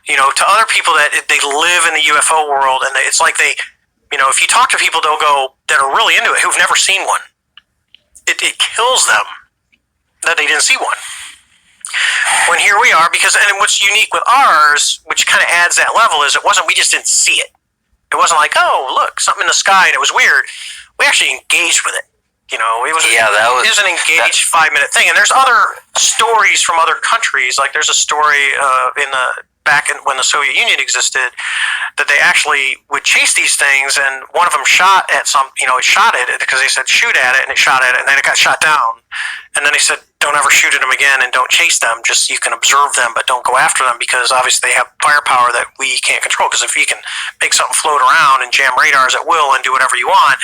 To other people that they live in the UFO world, and it's like they, if you talk to people, they'll go that are really into it who've never seen one. It kills them that they didn't see one. When here we are, and what's unique with ours, which kind of adds that level, is we just didn't see it. It wasn't like, oh, look, something in the sky, and it was weird. We actually engaged with it. It was an engaged 5-minute thing. And there's other stories from other countries. Like there's a story when the Soviet Union existed, that they actually would chase these things, and one of them shot at it shot at it because they said shoot at it, and it shot at it, and then it got shot down. And then they said don't ever shoot at them again, and don't chase them. Just you can observe them, but don't go after them, because obviously they have firepower that we can't control. Because if you can make something float around and jam radars at will and do whatever you want,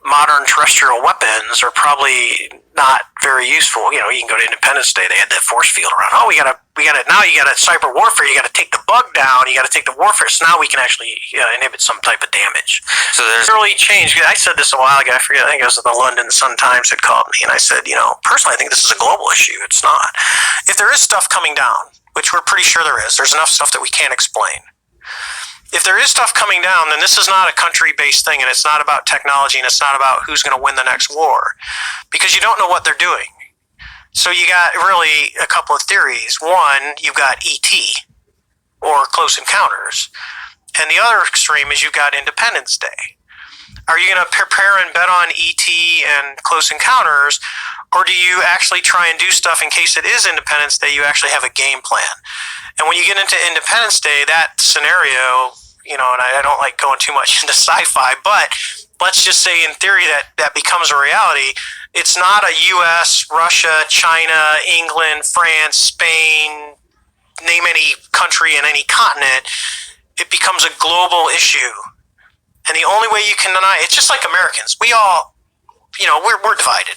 modern terrestrial weapons are probably not very useful. You can go to Independence Day; they had that force field around. Oh, we got to now. You got to cyber warfare. You got to take the bug down. You got to take the warfare. So now we can actually inhibit some type of damage. So there's really changed. I said this a while ago. I forget. I think it was the London Sun Times that called me, and I said, personally, I think this is a global issue. It's not. If there is stuff coming down, which we're pretty sure there's enough stuff that we can't explain. If there is stuff coming down, then this is not a country-based thing, and it's not about technology, and it's not about who's going to win the next war, because you don't know what they're doing. So you got really a couple of theories. One, you've got ET, or Close Encounters, and the other extreme is you've got Independence Day. Are you going to prepare and bet on ET and Close Encounters, or do you actually try and do stuff in case it is Independence Day? You actually have a game plan. And when you get into Independence Day, that scenario, and I don't like going too much into sci-fi, but let's just say in theory that becomes a reality. It's not a U.S., Russia, China, England, France, Spain, name any country in any continent. It becomes a global issue. And the only way you can deny it's just like Americans. We all, we're divided.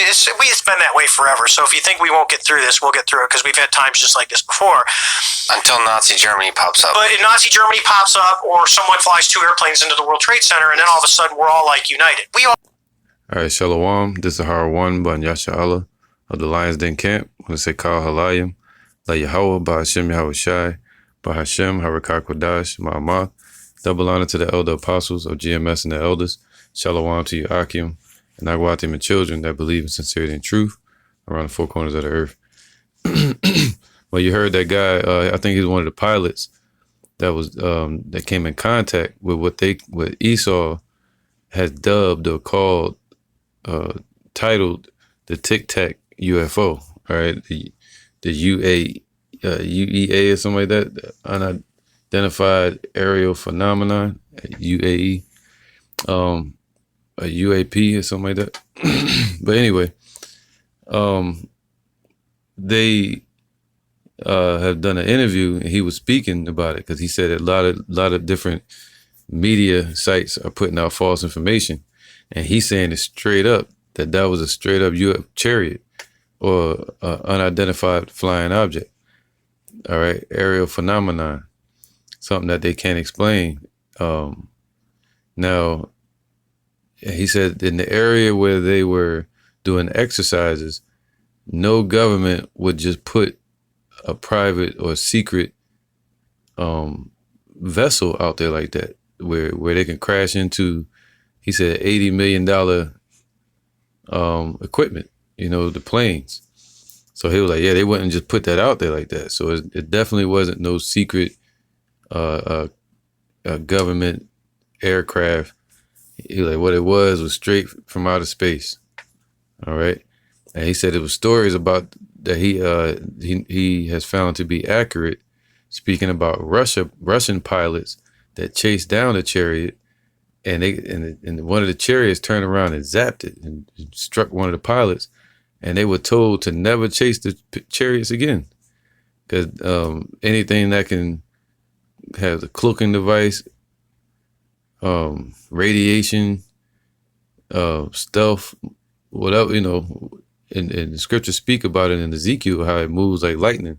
It's been that way forever. So if you think we won't get through this, we'll get through it, because we've had times just like this before. Until Nazi Germany pops up. But if Nazi Germany pops up, or someone flies 2 airplanes into the World Trade Center, and then all of a sudden we're all like united. All right, Shalom. This is Har One Ban Yasha Allah of the Lions Den Camp. I want to say Kal Halayim, La Yahweh, Ba Hashem Yahweh Shai, Ba Hashem Harakah Kodash, Ma'amah. Double honor to the elder apostles of GMS and the elders. Shalom to you, Akim, and Agwatim and children that believe in sincerity and truth around the 4 corners of the earth. Well, you heard that guy, I think he's one of the pilots that came in contact with what Esau has dubbed or called, titled the Tic Tac UFO, all right? The UEA or something like that, unidentified aerial phenomenon, UAE, a UAP or something like that. But anyway, they have done an interview, and he was speaking about it because he said a lot of different media sites are putting out false information, and he's saying it straight up that was a straight up chariot or unidentified flying object. All right, aerial phenomenon, something that they can't explain. Now, he said in the area where they were doing exercises, no government would just put a private or secret vessel out there like that, where they can crash into, he said, $80 million equipment, the planes. So he was like, yeah, they wouldn't just put that out there like that. So it definitely wasn't no secret government aircraft. He was like, what it was straight from outer space. All right. And he said it was stories about that he has found to be accurate, speaking about Russian pilots that chased down the chariot, and one of the chariots turned around and zapped it and struck one of the pilots, and they were told to never chase the chariots again, because anything that can have the cloaking device, radiation, stealth, whatever, and the scriptures speak about it in Ezekiel, how it moves like lightning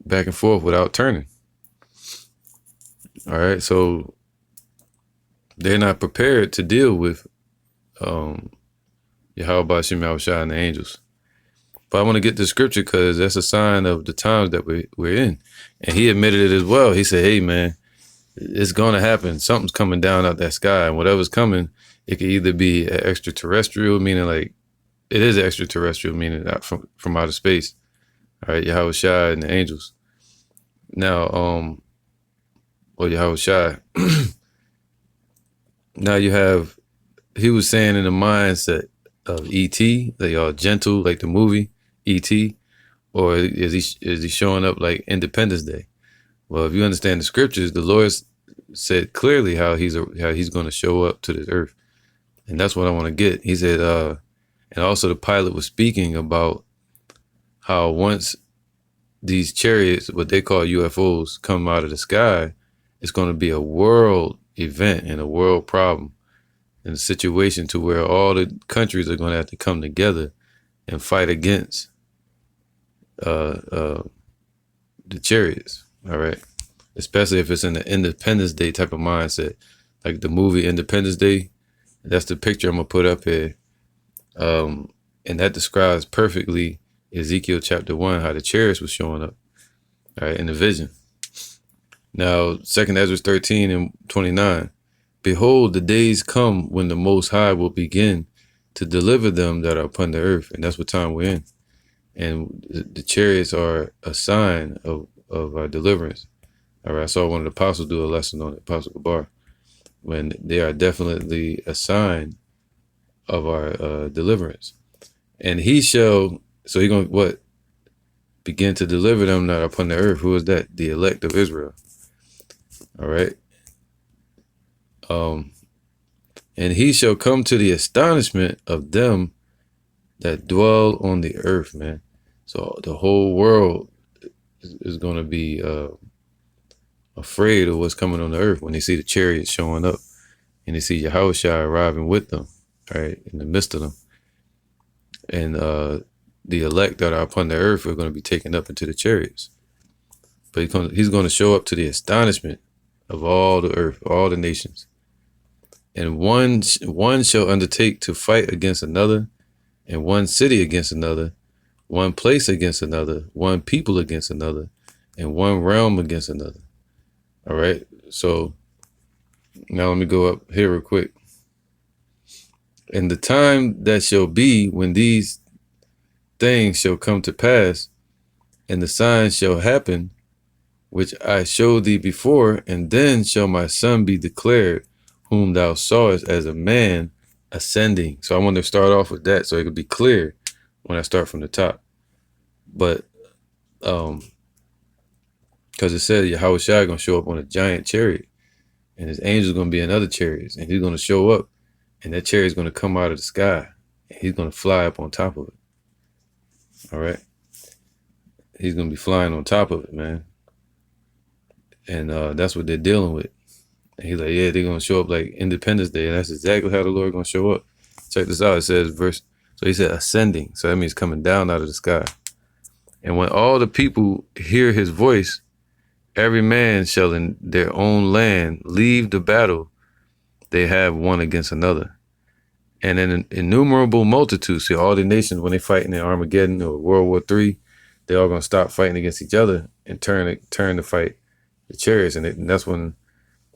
back and forth without turning. All right, so they're not prepared to deal with Yahweh Ba'Shem Yahushua and the angels. But I want to get the scripture because that's a sign of the times that we're in. And he admitted it as well. He said, hey, man, it's going to happen. Something's coming down out that sky. And whatever's coming, it could either be an extraterrestrial, meaning like it is extraterrestrial, meaning not from outer space. All right, Yahweh Shai and the angels. Now, or Yahweh Shai. Now you have, he was saying in the mindset of E.T., they are gentle, like the movie E.T., or is he showing up like Independence Day? Well, if you understand the scriptures, the Lord said clearly how he's going to show up to this earth, and that's what I want to get. He said, and also the pilot was speaking about how once these chariots, what they call UFOs, come out of the sky, it's going to be a world event and a world problem and a situation to where all the countries are going to have to come together and fight against the chariots. All right. Especially if it's in the Independence Day type of mindset, like the movie Independence Day. That's the picture I'm going to put up here. And that describes perfectly Ezekiel chapter 1, how the chariots was showing up, all right, in the vision. Now, 2 Ezra 13 and 29. Behold, the days come when the Most High will begin to deliver them that are upon the earth. And that's what time we're in. And the chariots are a sign of our deliverance. All right, I saw one of the apostles do a lesson on it, Apostle Gabar, when they are definitely a sign of our deliverance. And he shall, so he going to what? Begin to deliver them that are upon the earth. Who is that? The elect of Israel. All right. And he shall come to the astonishment of them that dwell on the earth, man. So the whole world is going to be afraid of what's coming on the earth when they see the chariots showing up and they see Yahweh Shai arriving with them, right, in the midst of them. And the elect that are upon the earth are going to be taken up into the chariots. But he's going to show up to the astonishment of all the earth, all the nations. And one shall undertake to fight against another, and one city against another, one place against another, one people against another, and one realm against another. All right. So now let me go up here real quick. And the time that shall be when these things shall come to pass, and the signs shall happen, which I showed thee before, and then shall my son be declared, whom thou sawest as a man ascending. So I want to start off with that so it could be clear when I start from the top. But because it said Yahweh Shai going to show up on a giant chariot, and his angel's going to be in other chariots, and he's going to show up, and that chariot's going to come out of the sky, and he's going to fly up on top of it. All right. He's going to be flying on top of it, man. And that's what they're dealing with. And he's like, yeah, they're going to show up like Independence Day. And that's exactly how the Lord going to show up. Check this out. It says so he said ascending. So that means coming down out of the sky. And when all the people hear his voice, every man shall in their own land leave the battle they have one against another. And an innumerable multitude, see all the nations, when they fighting in Armageddon or World War III, they're all going to stop fighting against each other and turn to fight the chariots. And that's when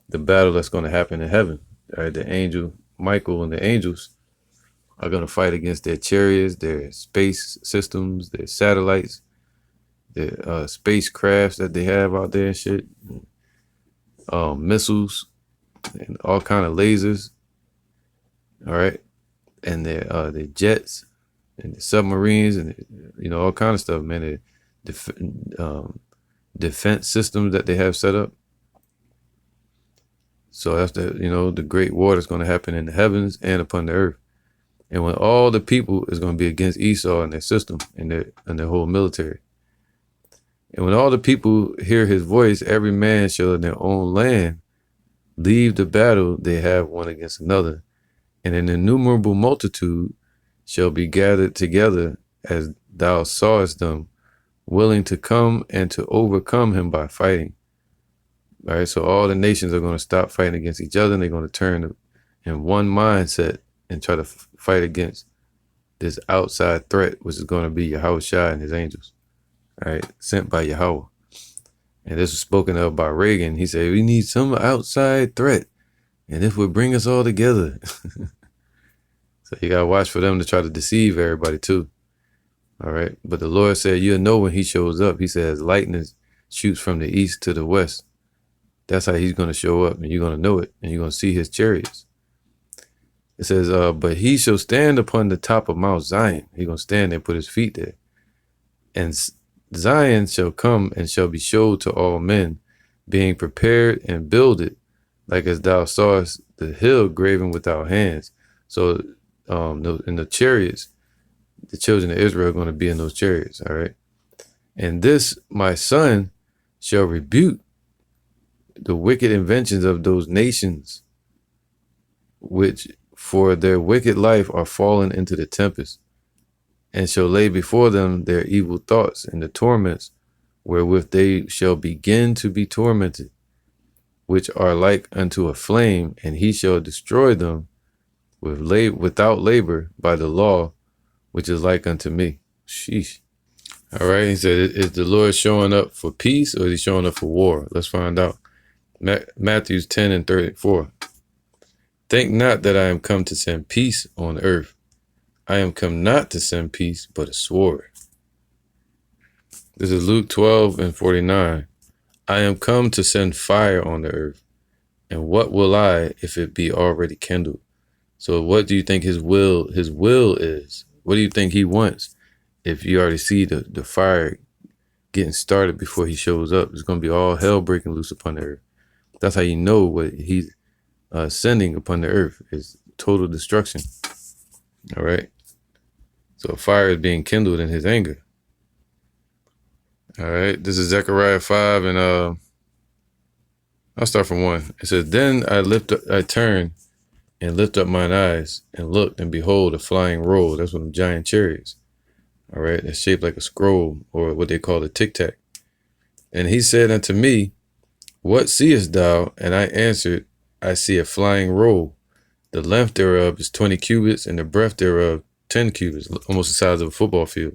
the battle that's going to happen in heaven. All right, the angel Michael and the angels are going to fight against their chariots, their space systems, their satellites, their spacecrafts that they have out there and shit, missiles, and all kind of lasers. All right, and their jets and the submarines and all kind of stuff, man. The defense systems that they have set up. So that's the great war that's going to happen in the heavens and upon the earth. And when all the people is going to be against Esau and their system and their whole military. And when all the people hear his voice, every man shall in their own land leave the battle they have one against another. And an innumerable multitude shall be gathered together as thou sawest them, willing to come and to overcome him by fighting. All right, so all the nations are going to stop fighting against each other, and they're going to turn in one mindset and try to fight against this outside threat, which is going to be Yahushua and his angels, all right, sent by Yahweh. And this was spoken of by Reagan. He said, we need some outside threat, and this would bring us all together. So you got to watch for them to try to deceive everybody too. All right. But the Lord said, you'll know when he shows up. He says, lightning shoots from the east to the west. That's how he's going to show up, and you're going to know it, and you're going to see his chariots. It says, but he shall stand upon the top of Mount Zion. He's going to stand there and put his feet there. And Zion shall come and shall be showed to all men, being prepared and builded, like as thou sawest the hill graven without hands. So in the chariots, the children of Israel are going to be in those chariots, all right? And this, my son, shall rebuke the wicked inventions of those nations, which for their wicked life are fallen into the tempest, and shall lay before them their evil thoughts and the torments wherewith they shall begin to be tormented, which are like unto a flame, and he shall destroy them without labor by the law, which is like unto me. Sheesh. All right. He said, is the Lord showing up for peace, or is he showing up for war? Let's find out. Matthew 10:34. Think not that I am come to send peace on earth. I am come not to send peace, but a sword. This is Luke 12:49. I am come to send fire on the earth. And what will I if it be already kindled? So what do you think his will is? What do you think he wants? If you already see the fire getting started before he shows up, it's going to be all hell breaking loose upon the earth. That's how you know what he's sending upon the earth is total destruction. All right. So fire is being kindled in his anger. All right. This is Zechariah 5, and I'll start from 1. It says, then I turned and lift up mine eyes and looked, and behold, a flying roll. That's one of them giant chariots. All right. That's shaped like a scroll, or what they call a tic-tac. And he said unto me, what seest thou? And I answered, I see a flying roll. The length thereof is 20 cubits, and the breadth thereof 10 cubits, almost the size of a football field.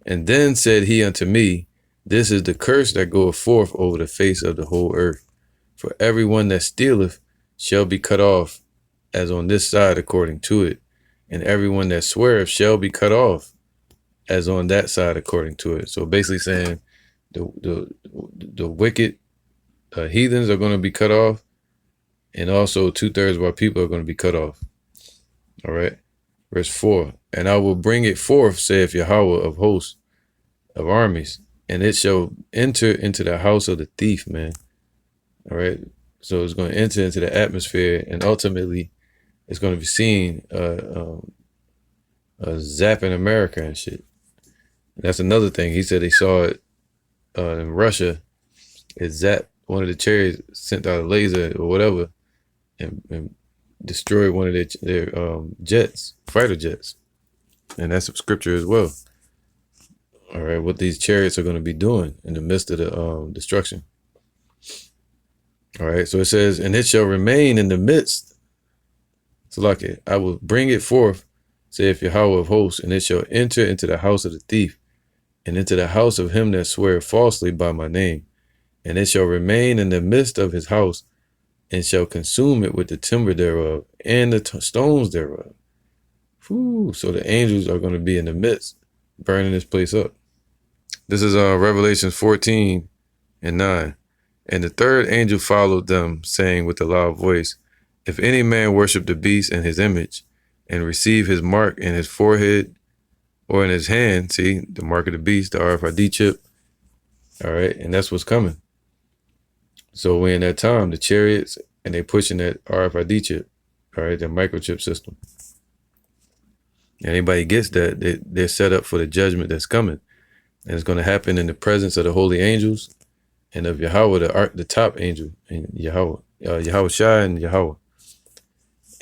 And then said he unto me, this is the curse that goeth forth over the face of the whole earth. For everyone that stealeth shall be cut off, as on this side according to it. And everyone that sweareth shall be cut off, as on that side according to it. So basically saying the wicked heathens are going to be cut off, and also 2/3 of our people are going to be cut off. All right. Verse 4, and I will bring it forth, saith Yahweh of hosts, of armies, and it shall enter into the house of the thief, man. All right. So it's going to enter into the atmosphere, and ultimately it's going to be seen zapping America and shit. And that's another thing. He said he saw it in Russia. It zapped one of the chariots, sent out a laser or whatever, and destroyed one of their jets, fighter jets. And that's scripture as well. All right, what these chariots are going to be doing in the midst of the destruction. All right, so it says, and it shall remain in the midst. So like it, I will bring it forth, saith Yahweh of hosts, and it shall enter into the house of the thief, and into the house of him that sweareth falsely by my name. And it shall remain in the midst of his house, and shall consume it with the timber thereof, and the stones thereof. Whew. So the angels are going to be in the midst, burning this place up. This is Revelation 14:9. And the third angel followed them, saying with a loud voice, if any man worship the beast and his image, and receive his mark in his forehead or in his hand, see, the mark of the beast, the RFID chip, all right, and that's what's coming. So we're in that time, the chariots, and they pushing that RFID chip, all right, the microchip system. Anybody gets that, they're set up for the judgment that's coming. And it's going to happen in the presence of the holy angels and of Yahweh, the top angel, and Yahweh Shai and Yahweh,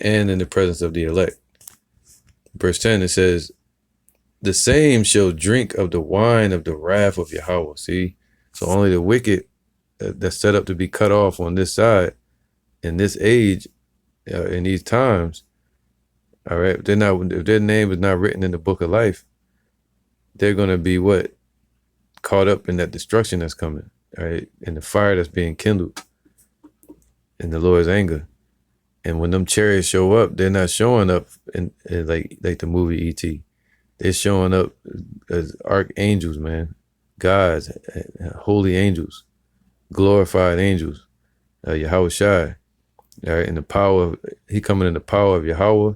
and in the presence of the elect. Verse 10, it says, the same shall drink of the wine of the wrath of Yahweh. See, so only the wicked that's set up to be cut off on this side in this age, in these times, All right. If their name is not written in the book of life, they're gonna be what? Caught up in that destruction that's coming, all right? In the fire that's being kindled in the Lord's anger. And when them chariots show up, they're not showing up in like the movie E.T. They're showing up as archangels, man. Gods, holy angels, glorified angels. Yahweh Shai. All right, in the power he coming in the power of Yahweh,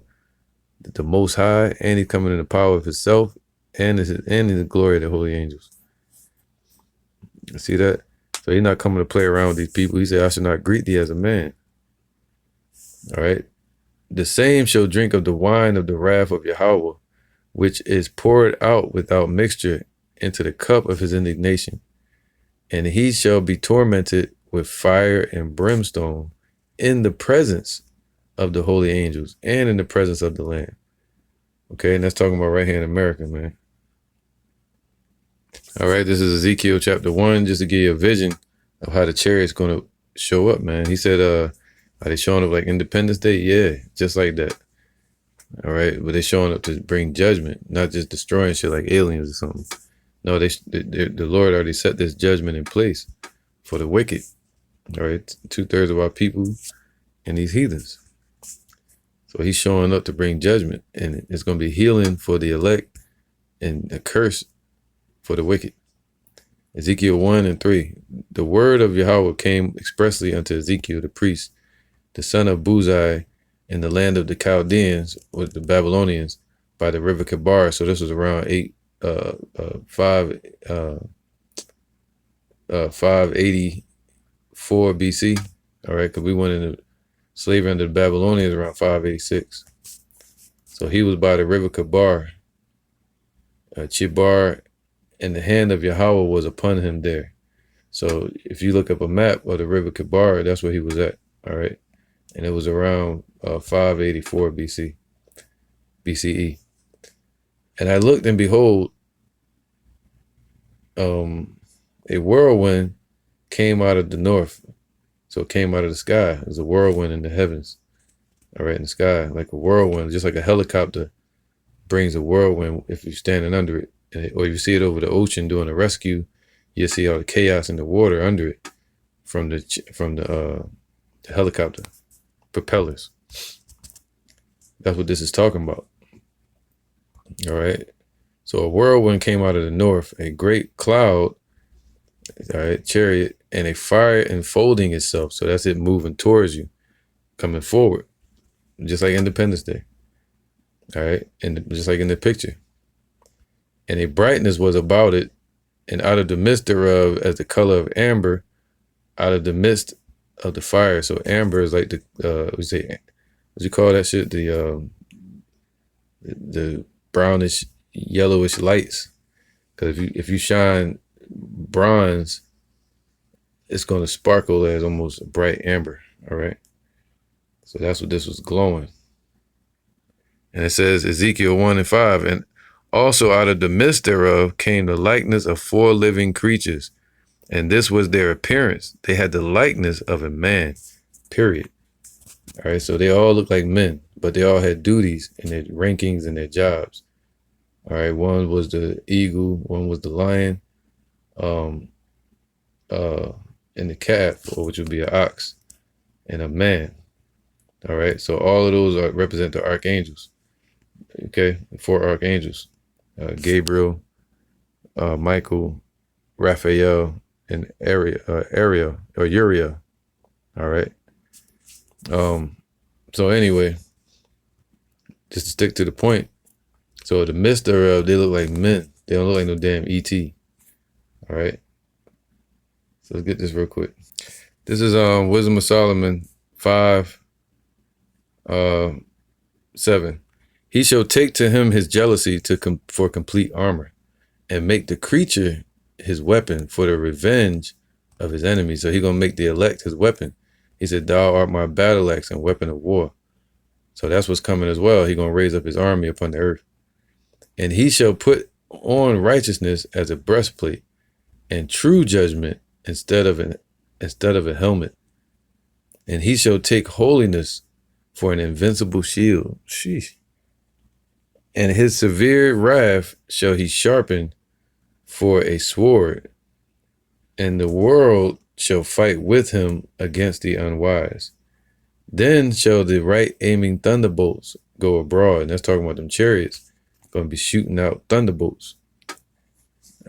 the Most High, and he's coming in the power of himself and in the glory of the holy angels. You see that? So he's not coming to play around with these people. He said, I should not greet thee as a man. All right. The same shall drink of the wine of the wrath of Yahweh, which is poured out without mixture into the cup of his indignation. And he shall be tormented with fire and brimstone in the presence of the holy angels and in the presence of the Lamb. Okay, and that's talking about right here in America, man. All right, this is Ezekiel chapter 1, just to give you a vision of how the chariot's going to show up, man. He said, are they showing up like Independence Day? Yeah, just like that. All right, but they're showing up to bring judgment, not just destroying shit like aliens or something. No, the Lord already set this judgment in place for the wicked. All right, 2/3 of our people and these heathens. So he's showing up to bring judgment, and it's going to be healing for the elect and a curse for the wicked. Ezekiel 1:3. The word of Yahweh came expressly unto Ezekiel the priest, the son of Buzai, in the land of the Chaldeans, or the Babylonians, by the river Kebar. So this was around 584 BC. All right, because we went into slavery under the Babylonians around 586. So he was by the river Kebar, Chibar, and the hand of Yahweh was upon him there. So if you look up a map of the river Kebar, that's where he was at. All right, and it was around 584 BCE. And I looked, and behold, a whirlwind came out of the north. So it came out of the sky. It was a whirlwind in the heavens. All right, in the sky, like a whirlwind, just like a helicopter brings a whirlwind if you're standing under it. Or you see it over the ocean doing a rescue, you see all the chaos in the water under it from the helicopter propellers. That's what this is talking about. All right. So a whirlwind came out of the north, a great cloud, all right, chariot, and a fire enfolding itself. So that's it moving towards you, coming forward, just like Independence Day. All right. And just like in the picture. And a brightness was about it, and out of the midst thereof, as the color of amber, out of the midst of the fire. So amber is like what you call that shit? The brownish, yellowish lights. Because if you shine bronze, it's going to sparkle as almost a bright amber. All right. So that's what this was glowing. And it says Ezekiel 1:5, and also out of the midst thereof came the likeness of 4 living creatures, and this was their appearance. They had the likeness of a man, period. All right, so they all looked like men, but they all had duties and their rankings and their jobs. All right, one was the eagle, one was the lion, and the calf, which would be an ox, and a man. All right, so all of those represent the archangels. Okay, 4 archangels. Gabriel, Michael, Raphael, and Uriah. All right. So anyway, just to stick to the point. So the midst thereof, they look like men. They don't look like no damn ET. All right. So let's get this real quick. This is Wisdom of Solomon 5:7. He shall take to him his jealousy for complete armor, and make the creature his weapon for the revenge of his enemies. So he's going to make the elect his weapon. He said, thou art my battle axe and weapon of war. So that's what's coming as well. He's going to raise up his army upon the earth. And he shall put on righteousness as a breastplate, and true judgment instead of a helmet. And he shall take holiness for an invincible shield. Sheesh. And his severe wrath shall he sharpen for a sword, and the world shall fight with him against the unwise. Then shall the right aiming thunderbolts go abroad. And that's talking about them chariots. Going to be shooting out thunderbolts,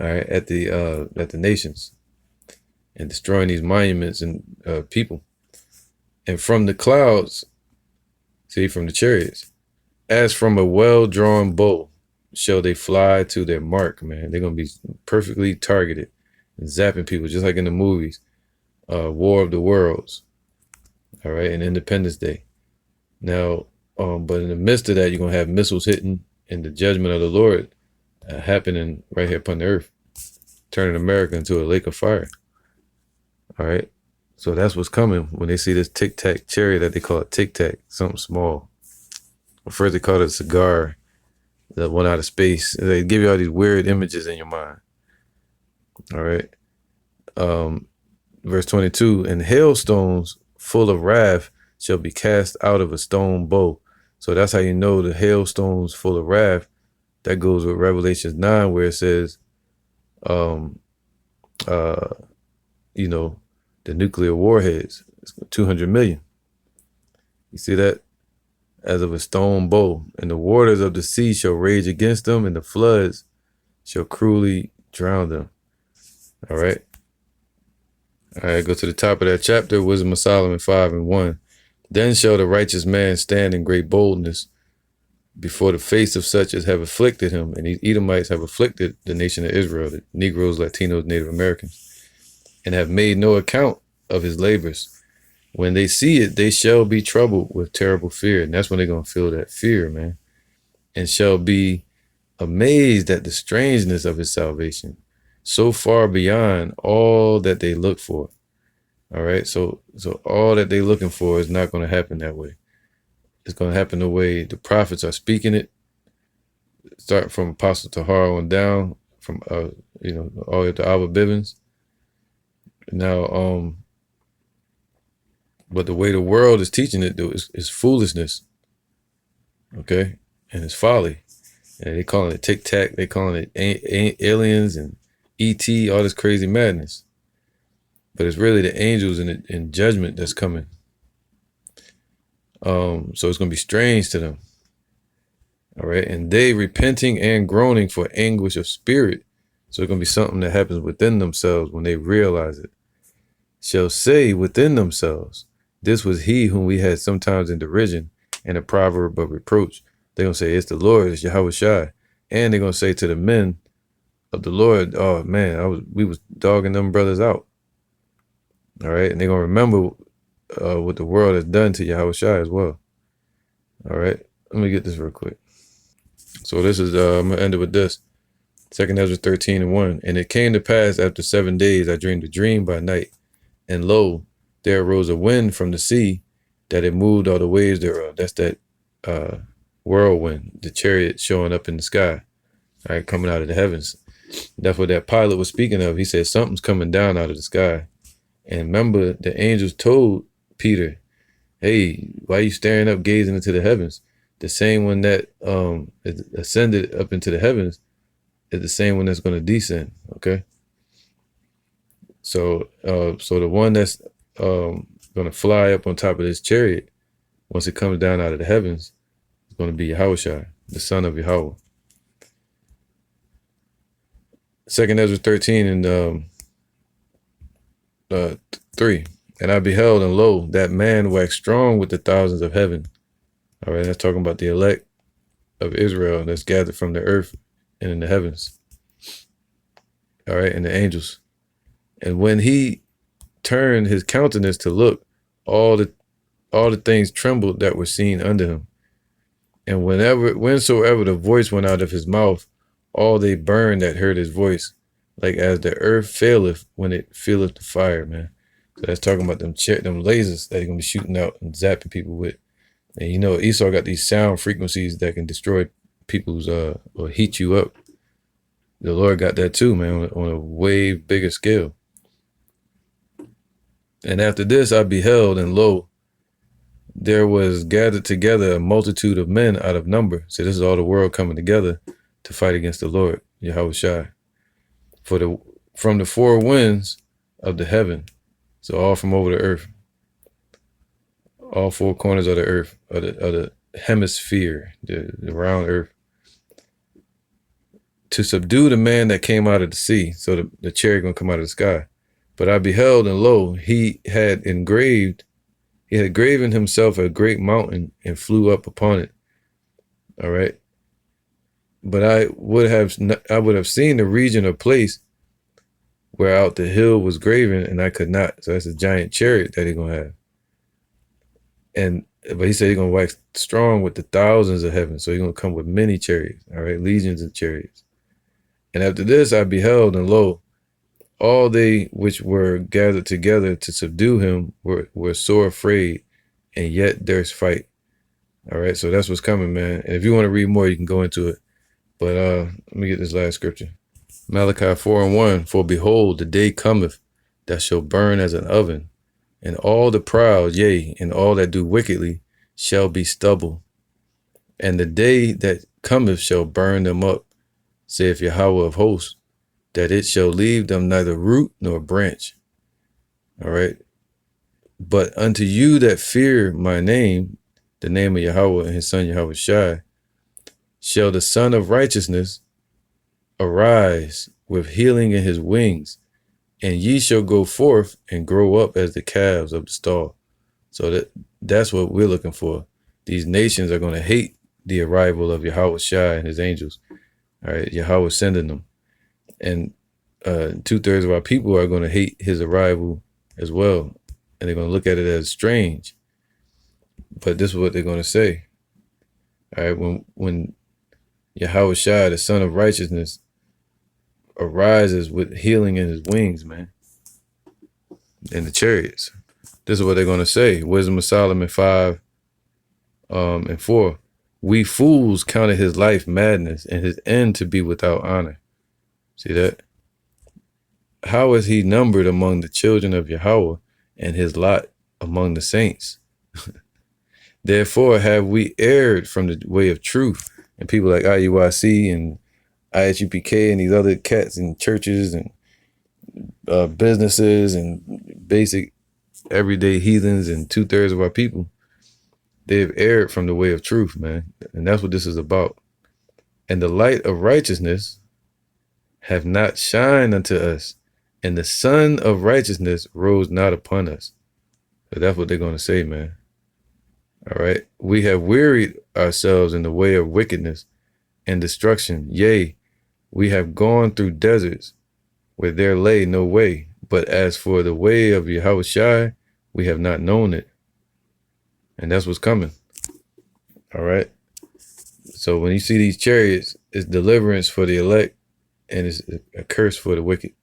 all right, at the nations and destroying these monuments and people. And from the clouds, see, from the chariots, as from a well-drawn bow, shall they fly to their mark, man. They're going to be perfectly targeted and zapping people, just like in the movies, War of the Worlds, all right, and Independence Day. Now, but in the midst of that, you're going to have missiles hitting and the judgment of the Lord happening right here upon the earth, turning America into a lake of fire, all right? So that's what's coming when they see this tic-tac chariot that they call it tic-tac, something small. Well, first they called it a cigar that went out of space. They give you all these weird images in your mind. All right. Verse 22, and hailstones full of wrath shall be cast out of a stone bow. So that's how you know the hailstones full of wrath. That goes with Revelations 9, where it says, you know, the nuclear warheads, 200 million. You see that? As of a stone bow, and the waters of the sea shall rage against them, and the floods shall cruelly drown them. All right. All right, go to the top of that chapter, Wisdom of Solomon 5:1. Then shall the righteous man stand in great boldness before the face of such as have afflicted him. And these Edomites have afflicted the nation of Israel, the Negroes, Latinos, Native Americans, and have made no account of his labors. When they see it, they shall be troubled with terrible fear. And that's when they're going to feel that fear, man. And shall be amazed at the strangeness of his salvation, so far beyond all that they look for. All right. So all that they're looking for is not going to happen that way. It's going to happen the way the prophets are speaking it, starting from Apostle Tahar on down, from, you know, all the way up to Albert Bivens. Now, but the way the world is teaching it, though, is foolishness. Okay. And it's folly. And they calling it tic-tac. They calling it aliens and E.T., all this crazy madness. But it's really the angels in judgment that's coming. So it's going to be strange to them. All right. And they repenting and groaning for anguish of spirit. So it's going to be something that happens within themselves when they realize it. Shall say within themselves, this was he whom we had sometimes in derision and a proverb of reproach. They're going to say, it's the Lord, it's Yahweh Shai. And they're going to say to the men of the Lord, oh man, we was dogging them brothers out. All right. And they're going to remember what the world has done to Yahweh Shai as well. All right. Let me get this real quick. So this is, I'm going to end it with this. 2 Ezra 13:1. And it came to pass after 7 days, I dreamed a dream by night. And lo, there arose a wind from the sea that it moved all the waves thereof. That's that whirlwind, the chariot showing up in the sky, all right, coming out of the heavens. That's what that pilot was speaking of. He said, something's coming down out of the sky. And remember, the angels told Peter, hey, why are you staring up, gazing into the heavens? The same one that ascended up into the heavens is the same one that's going to descend, okay? So the one that's going to fly up on top of this chariot, once it comes down out of the heavens, is going to be Yahushua, the son of Yahweh. 2 Ezra 13 and 3. And I beheld, and lo, that man waxed strong with the thousands of heaven. All right, that's talking about the elect of Israel that's gathered from the earth and in the heavens. All right, and the angels. And when he turned his countenance to look, all the things trembled that were seen under him. And whensoever the voice went out of his mouth, all they burned that heard his voice, like as the earth faileth when it feeleth the fire, man. So that's talking about them lasers that he's gonna be shooting out and zapping people with. And you know, Esau got these sound frequencies that can destroy people's or heat you up. The Lord got that too, man, on a way bigger scale. And after this I beheld, and lo, there was gathered together a multitude of men out of number. So this is all the world coming together to fight against the Lord, Yahweh Shai, from the four winds of the heaven. So all from over the earth, all four corners of the earth, of the hemisphere, the round earth, to subdue the man that came out of the sea. So the chariot gonna come out of the sky. But I beheld, and lo, he had graven himself a great mountain and flew up upon it. All right. But I would have seen the region or place where out the hill was graven, and I could not. So that's a giant chariot that he's gonna have. But he said he's gonna wax strong with the thousands of heaven. So he's gonna come with many chariots. All right, legions of chariots. And after this I beheld, and lo, all they which were gathered together to subdue him were sore afraid, and yet durst fight. All right, so that's what's coming, man. And if you want to read more, you can go into it. But let me get this last scripture. Malachi 4:1, for behold, the day cometh that shall burn as an oven, and all the proud, yea, and all that do wickedly shall be stubble. And the day that cometh shall burn them up, saith Yahweh of hosts, that it shall leave them neither root nor branch. All right. But unto you that fear my name, the name of Yahweh and his son Yahweh Shai, shall the Son of Righteousness arise with healing in his wings, and ye shall go forth and grow up as the calves of the stall. So that's what we're looking for. These nations are going to hate the arrival of Yahweh Shai and his angels. All right, Yahweh sending them. And 2/3 of our people are going to hate his arrival as well. And they're going to look at it as strange. But this is what they're going to say. All right, when Yahweh Shai, the Son of Righteousness, arises with healing in his wings, man, in the chariots, this is what they're going to say. Wisdom of Solomon 5:4. We fools counted his life madness, and his end to be without honor. See that? How is he numbered among the children of Yahweh, and his lot among the saints? Therefore have we erred from the way of truth. And people like IUIC and ISUPK and these other cats and churches and businesses and basic everyday heathens and 2/3 of our people, they've erred from the way of truth, man. And that's what this is about. And the light of righteousness have not shined unto us, and the sun of righteousness rose not upon us. So that's what they're going to say, man. All right. We have wearied ourselves in the way of wickedness and destruction. Yea, we have gone through deserts where there lay no way. But as for the way of Yahweh Shai, we have not known it. And that's what's coming. All right. So when you see these chariots, it's deliverance for the elect, and it's a curse for the wicked.